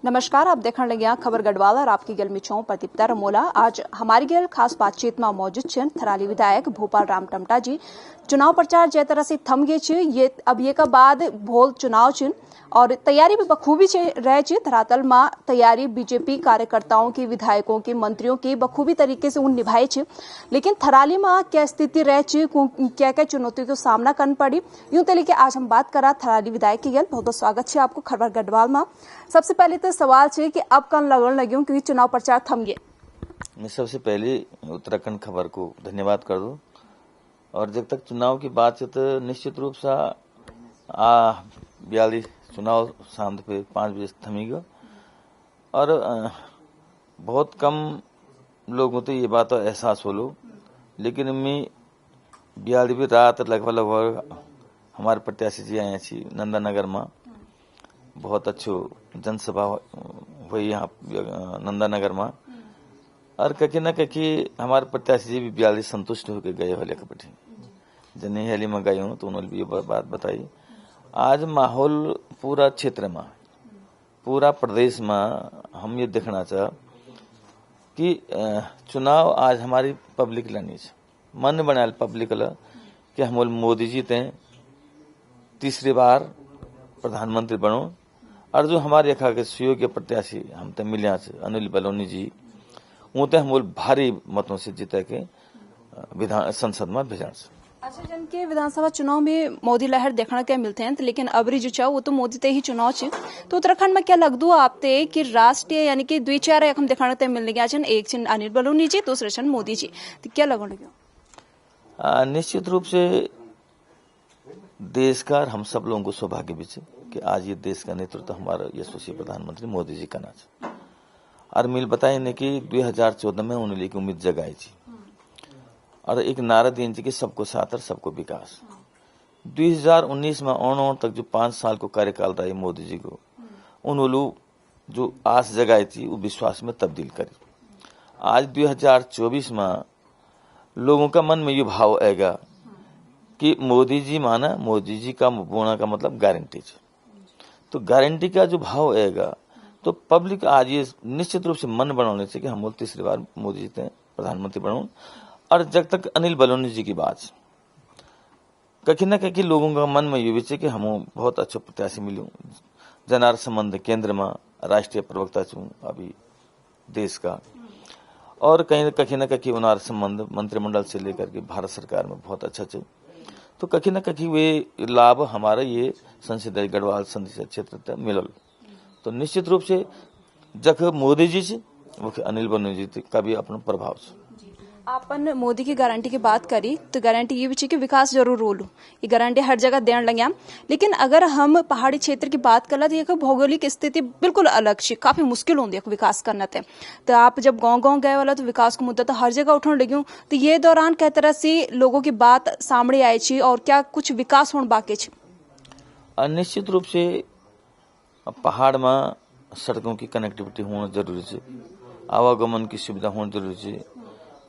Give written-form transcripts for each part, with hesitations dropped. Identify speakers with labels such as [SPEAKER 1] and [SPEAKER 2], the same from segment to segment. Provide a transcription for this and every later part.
[SPEAKER 1] नमस्कार, आप देखने लगे खबर गढ़वाल और आपकी गल में छो प्रदीप्ता रमोला। आज हमारी गल खास बातचीत में मौजूद छन थराली विधायक भूपाल राम टमटा जी। चुनाव प्रचार जय तरह से थम गए छ, ये अब ये का बाद भोल चुनाव छिन और तैयारी भी बखूबी रहे छ। धरातल में तैयारी बीजेपी कार्यकर्ताओं की, विधायकों की, मंत्रियों की बखूबी तरीके से उन निभाए छ। लेकिन थराली में क्या स्थिति रहे छ, क्या क्या चुनौतियों का सामना करना पड़ी, यूं तो लेके आज हम बात करा थराली विधायक की गल। बहुत बहुत स्वागत है आपको खबर गढ़वाल में। सबसे पहले तो सवाल है कि अब कन लगन लगे क्योंकि चुनाव प्रचार थम गए।
[SPEAKER 2] मैं सबसे पहले उत्तराखंड खबर को धन्यवाद कर दूं और जब तक चुनाव की बात है तो निश्चित रूप से 42 चुनाव शाम पे 5 बजे थमी गयो और बहुत कम लोगों तो ये बात एहसास हो लो। लेकिन मैं 42 रात लगभग हमारे प्रत्याशी जी आए छी नंदा नगर में। बहुत अच्छो जनसभा हुई यहाँ नंदा नगर में और कहीं न कहीं हमारे प्रत्याशी जी भी 42 संतुष्ट होकर गए वाले कपटी जनी हेली में गई हूँ तो उन्होंने भी ये बात बताई। आज माहौल पूरा क्षेत्र में, पूरा प्रदेश में हम ये देखना चाह कि चुनाव आज हमारी पब्लिक लनी मन बनाल पब्लिक कि हम मोदी जी ते तीसरी बार प्रधानमंत्री बनो और जो हमारे यखा के सुयोग्य प्रत्याशी हम ते मिलिया अनिल बलूनी जी वो ते हम भारी मतों से जीते के विधान संसद में भेजा।
[SPEAKER 1] अच्छा, जन के विधानसभा चुनाव में मोदी लहर देखने के मिलते हैं, लेकिन अबरी जो चाहो वो तो मोदी ते ही चुनाव छे। तो उत्तराखंड में क्या लगदू आपते कि राष्ट्रीय यानी कि दुई चार हम देखने ते मिलने गया छन, एक छन अनिल बलूनी जी, दूसरे छन मोदी जी, तो क्या लगन लगे?
[SPEAKER 2] निश्चित रूप से देश का हम सब लोगों को सौभाग्य भी है कि आज ये देश का नेतृत्व हमारा यशस्वी प्रधानमंत्री मोदी जी करना चाहिए। और मिल बताए ने कि 2014 में उन्होंने एक उम्मीद जगाई थी और एक नारा दी थी कि सबको साथ और सबको विकास। 2019 में ऑन तक जो 5 साल को कार्यकाल रहा मोदी जी को, उन्होंने जो आस जगाई थी वो विश्वास में तब्दील करी। आज 2024 में लोगों का मन में ये भाव आएगा कि मोदी जी माना, मोदी जी का बोना का मतलब गारंटी है। तो गारंटी का जो भाव आएगा तो पब्लिक आज ये निश्चित रूप से मन बनाने से कि हम तीसरी बार मोदी जी प्रधानमंत्री बनाऊं। और जब तक अनिल बलूनी जी की बात कहीं न कहीं लोगों का मन में ये भी कि हम बहुत अच्छा प्रत्याशी मिलूं। जनार संबंध केंद्र में राष्ट्रीय प्रवक्ता छू अभी देश का और कहीं न कहीं उनार संबंध मंत्रिमंडल से लेकर के भारत सरकार में बहुत अच्छा चल। तो कहीं न कहीं वे लाभ हमारा ये संसदीय गढ़वाल संसदीय क्षेत्र तक मिलल। तो निश्चित रूप से जब मोदी जी से वो अनिल बलूनी जी का भी अपना प्रभाव है।
[SPEAKER 1] आपन मोदी की गारंटी की बात करी तो गारंटी ये भी चाहिए कि विकास जरूर रोलू, ये गारंटी हर जगह देने लगे। लेकिन अगर हम पहाड़ी क्षेत्र की बात कर तो ये भौगोलिक स्थिति बिल्कुल अलग है, काफी मुश्किल होती है विकास करना। तो आप जब गांव गए वाला तो विकास को मुद्दा तो हर जगह उठने लगे, तो ये दौरान कई तरह से लोगों की बात सामने आई छी और क्या कुछ विकास होने बाकी है?
[SPEAKER 2] निश्चित रूप से पहाड़ में सड़कों की कनेक्टिविटी होना जरूरी है, आवागमन की सुविधा होना जरूरी है।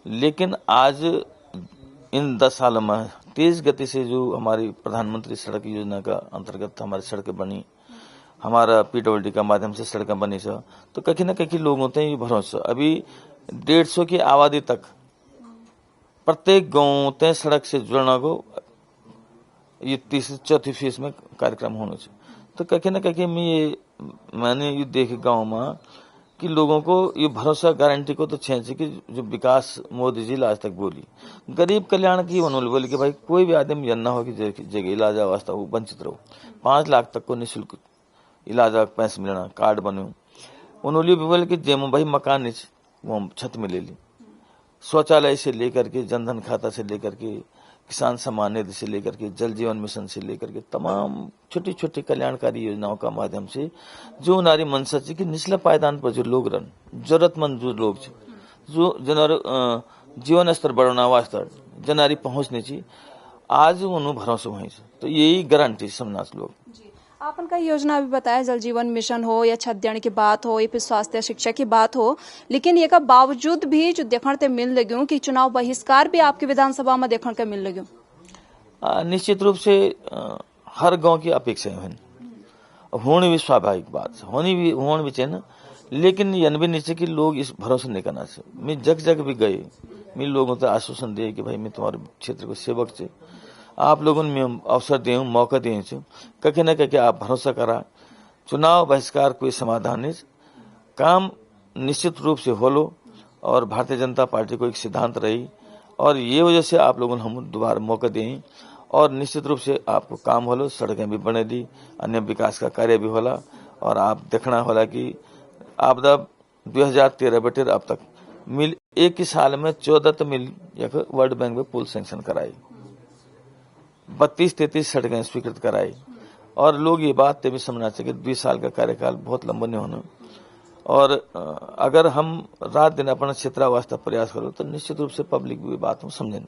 [SPEAKER 2] लेकिन आज इन 10 सालों में तेज गति से जो हमारी प्रधानमंत्री सड़क योजना का अंतर्गत हमारी सड़कें बनी, हमारा पीडब्ल्यूडी का माध्यम से सड़कें बनी तो कहीं न कहीं लोगों ते ये भरोसा अभी 150 की आबादी तक प्रत्येक गांव ते सड़क से जुड़ना को ये 3-4 फेज में कार्यक्रम होना चाहिए। तो कहीं न कहीं मैंने ये देखे गाँव में कि लोगों को ये भरोसा गारंटी को तो छे कि जो विकास मोदी जी आज तक बोली गरीब कल्याण की उन्होंने बोली कि भाई कोई भी आदमी यह ना हो कि जगह इलाज अवस्था वो वंचित रहो। 5 लाख तक को निःशुल्क इलाज पैसे मिलना कार्ड बने। उन्होंने भी बोले कि जेम भाई मकान नहीं वो हम छत में ले ली। शौचालय से लेकर के जनधन खाता से लेकर के किसान सम्मान निधि से लेकर के जल जीवन मिशन से लेकर के तमाम छोटी छोटी कल्याणकारी योजनाओं का माध्यम से जो नारी मनसा है कि निचला पायदान पर जो लोग रन जरूरतमंद जो लोग जो जनार जीवन स्तर बढ़ाना वास्ते जनारी पहुंचने चाहिए आज उन्होंने भरोसा वहीं से। तो यही गारंटी समाज लोग
[SPEAKER 1] आपन का योजना अभी बताया, जल जीवन मिशन हो या छात्रावास की बात हो या फिर स्वास्थ्य शिक्षा की बात हो, लेकिन ये का बावजूद भी जो देखने ते मिल लगे कि चुनाव बहिष्कार भी आपकी विधानसभा में देखने के मिल लगे।
[SPEAKER 2] निश्चित रूप से हर गांव की अपेक्षाएं हैं होनी भी स्वाभाविक बात है, होनी भी चाहिए ना। लेकिन यन भी नहीं चाहिए कि लोग इस भरोसे नहीं करना चाहिए। मैं जग जग भी गए, मैं लोगों को आश्वासन दिए कि भाई मैं तुम्हारे क्षेत्र को सेवक छे, आप लोगों ने अवसर दिए, मौका दिए छे, कहीं न कहीं आप भरोसा करा। चुनाव बहिष्कार कोई समाधान नहीं, काम निश्चित रूप से हो लो। और भारतीय जनता पार्टी को एक सिद्धांत रही, और ये वजह से आप लोगों ने हम दोबारा मौका दिए, और निश्चित रूप से आपको काम होलो, सड़कें भी बने दी, अन्य विकास का कार्य भी होला। और आप देखना होला कि आपदा 2013 बटे अब तक मिल एक ही साल में 14 मिल वर्ल्ड बैंक में पुल सैंक्शन कराई, 32-33 सड़कें स्वीकृत कराई। और लोग ये बात भी समझना चाहिए कि 20 साल का कार्यकाल बहुत लंबा नहीं होना, और अगर हम रात दिन अपना क्षेत्र वास्ता प्रयास करो तो निश्चित रूप से पब्लिक भी बात में समझे।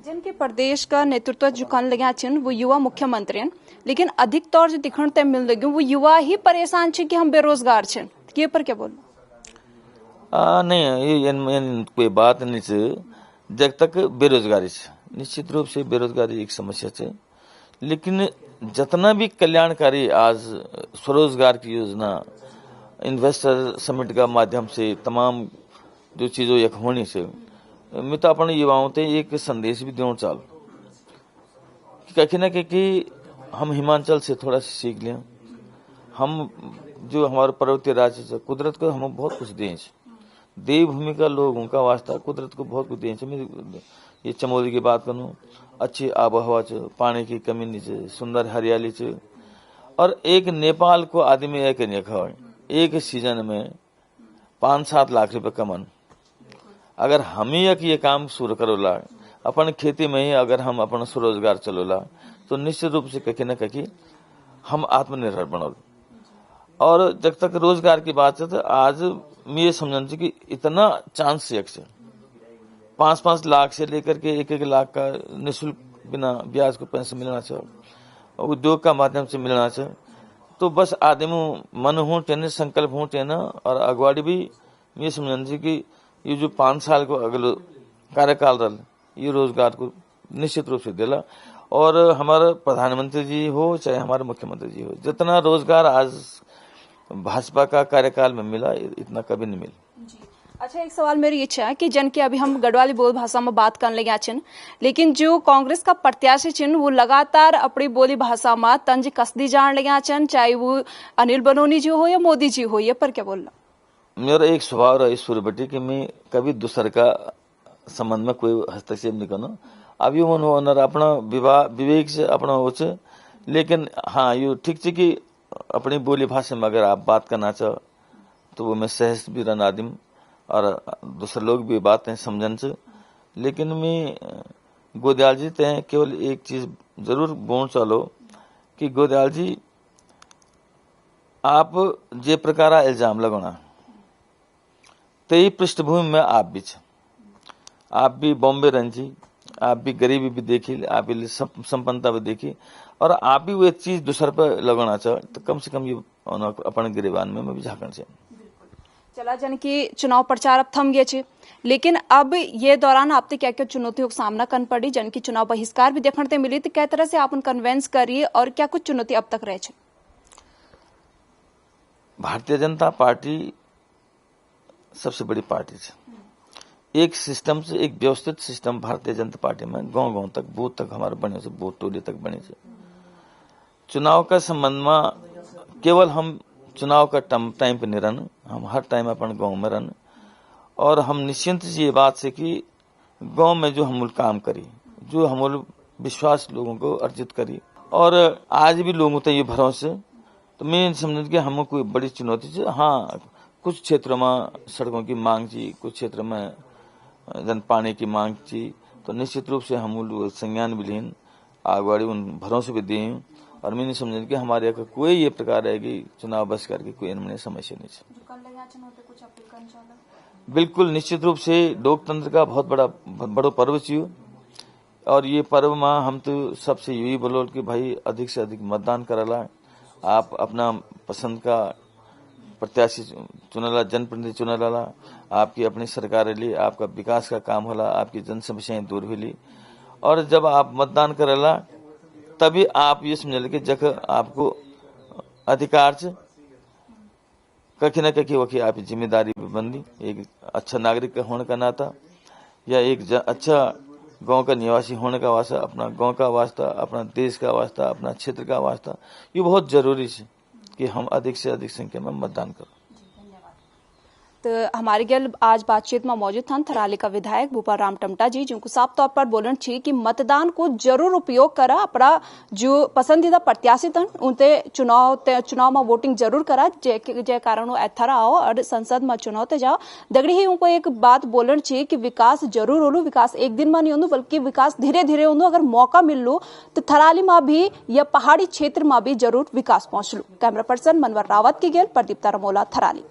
[SPEAKER 1] जिनके प्रदेश का नेतृत्व जो कर लगे छिन वो युवा मुख्यमंत्री हैं, लेकिन अधिक तौर से दिखण ते मिल लगे वो युवा ही परेशान छे कि हम बेरोजगार छे, ये पर क्या बोलूं?
[SPEAKER 2] नहीं, ये कोई बात नहीं है। जब तक बेरोजगारी है, निश्चित रूप से बेरोजगारी एक समस्या है, लेकिन जितना भी कल्याणकारी आज स्वरोजगार की योजना, इन्वेस्टर समिट का माध्यम से तमाम जो चीजों एक होनी से, मैं तो अपने युवाओं से एक संदेश भी देना चाहूँ कि कहीं न कहीं हम हिमाचल से थोड़ा सा सीख लें। हम जो हमारे पर्वतीय राज्य से कुदरत को हम बहुत कुछ दें, देवभूमि का लोगों का वास्ता कुदरत को बहुत कुछ दें। ये चमोली की बात करूँ, अच्छी आबोहवा च, पानी की कमी नहीं च, सुंदर हरियाली च, और एक नेपाल को आदमी एक सीजन में 5-7 लाख रुपए कमन। अगर हम ही ये काम शुरू करोला, अपन खेती में ही अगर हम अपन स्वरोजगार चलोला, तो निश्चित रूप से कहीं न कहीं हम आत्मनिर्भर बनोल। और जब तक रोजगार की बात है तो आज मैं ये समझना चाहिए कि इतना चांस एक से 5-5 लाख से लेकर के 1-1 लाख का निःशुल्क बिना ब्याज को पैसे मिलना चाहिए, उद्योग का माध्यम से मिलना चाहिए। तो बस आदमी मन हो टेने, संकल्प हो टेना, और अगवाड़ी भी ये समझना चाहिए कि ये जो 5 साल को अगले कार्यकाल रहा, ये रोजगार को निश्चित रूप से दिला। और हमारे प्रधानमंत्री जी हो चाहे हमारे मुख्यमंत्री जी हो, जितना रोजगार आज भाजपा का कार्यकाल में मिला इतना कभी नहीं मिला।
[SPEAKER 1] अच्छा, एक सवाल मेरी इच्छा है कि जन की अभी हम गढ़वाली बोल भाषा में बात करने लगे छिन, लेकिन जो कांग्रेस का प्रत्याशी छिन वो लगातार अपनी बोली भाषा में तंज कसदी जान लगे छिन, चाहे वो अनिल बलूनी जी हो या मोदी जी हो, ये पर क्या बोलना?
[SPEAKER 2] मेरा एक स्वभाव रहा ईश्वर बेटी कि मैं कभी दूसरे का संबंध में कोई हस्तक्षेप नहीं करना। अब ये मन अपना विवेक से अपना हो, लेकिन हाँ ये ठीक है कि अपनी बोली भाषा में अगर आप बात करना चाहो तो वो मैं सहज भी रहना आदिम, और दूसरे लोग भी बातें समझन से। लेकिन मैं गोदयाल जी ते केवल एक चीज जरूर बोल चलो कि गोदयाल जी आप जे प्रकार इल्जाम लगाना ते पृष्ठभूमि में आप भी छे, आप भी बॉम्बे रंजी, आप भी गरीबी भी देखी, आप भी संपन्नता भी देखी, और आप भी वो चीज दूसरे पर लगाना चाहे तो कम से कम ये अपने गिरेबान में भी झाकन से।
[SPEAKER 1] चला जन की चुनाव प्रचार अब थम गए छे, लेकिन अब ये दौरान आपने क्या क्या चुनौतियों का सामना करना पड़ी, जन की चुनाव बहिष्कार भी देखने मिली, तो क्या तरह से आप कन्वेंस करिए और क्या कुछ चुनौती अब तक रहे छे?
[SPEAKER 2] भारतीय जनता पार्टी सबसे बड़ी पार्टी है, एक सिस्टम से, एक व्यवस्थित सिस्टम भारतीय जनता पार्टी में गांव-गांव तक, बूथ तक हमारे बने से, बूथ टोली तक बने से। चुनाव का संबंध में केवल हम चुनाव का टाइम पे नहीं रहना, हम हर टाइम अपन गांव में रहना, और हम निश्चिंत ये बात से कि गांव में जो हम काम करी, जो हम विश्वास लोगों को अर्जित करी, और आज भी लोगों तो ये भरोसे, तो मैं समझ के हम कोई बड़ी चुनौती है। हाँ, कुछ क्षेत्रों में सड़कों की मांग थी, कुछ क्षेत्र में जन पानी की मांग थी, तो निश्चित रूप से हम संज्ञान भी लें, आगवाड़ी उन भरोसे भी दें, और मैंने समझ कि हमारे यहाँ कोई ये प्रकार है कि चुनाव बहिष्कार की कोई इनमें समस्या नहीं है। बिल्कुल निश्चित रूप से लोकतंत्र का बहुत बड़ा पर्व चाहिए, और ये पर्व में हम तो सबसे यही बोलो कि भाई अधिक से अधिक मतदान कराला, आप अपना पसंद का प्रत्याशी चुनला, जनप्रतिनिधि चुनला, आपकी अपनी सरकार ली, आपका विकास का काम होला, आपकी जन समस्याएं दूर हुई, और जब आप मतदान करेला तभी आप ये समझ ले कि जब आपको अधिकार च कखी न कखी वखी आप जिम्मेदारी भी बनती एक अच्छा नागरिक होने का नाता या एक अच्छा गांव का निवासी होने का वास्ता, अपना गांव का वास्ता, अपना देश का वास्ता, अपना क्षेत्र का वास्ता, ये बहुत जरूरी है कि हम अधिक से अधिक संख्या में मतदान करें।
[SPEAKER 1] तो हमारे गेल आज बातचीत में मौजूद था थराली का विधायक भूपाल राम टमटा जी, जिनको साफ तौर पर बोलन छी कि मतदान को जरूर उपयोग करा, अपना जो पसंदीदा प्रत्याशी थन उनते चुनाव में वोटिंग जरूर करा, जे कारण वो एथर आओ और संसद में चुनाव ते जाओ। दगड़ी ही उनको एक बात बोलन छी कि विकास जरूर होलू, विकास एक दिन में नहीं होलू बल्कि विकास धीरे धीरे होलू। अगर मौका मिल लू तो थराली में भी या पहाड़ी क्षेत्र में भी जरूर विकास पहुंच लू। कैमरा पर्सन मनवर रावत की गेल, प्रदीप्ता रमोला, थराली।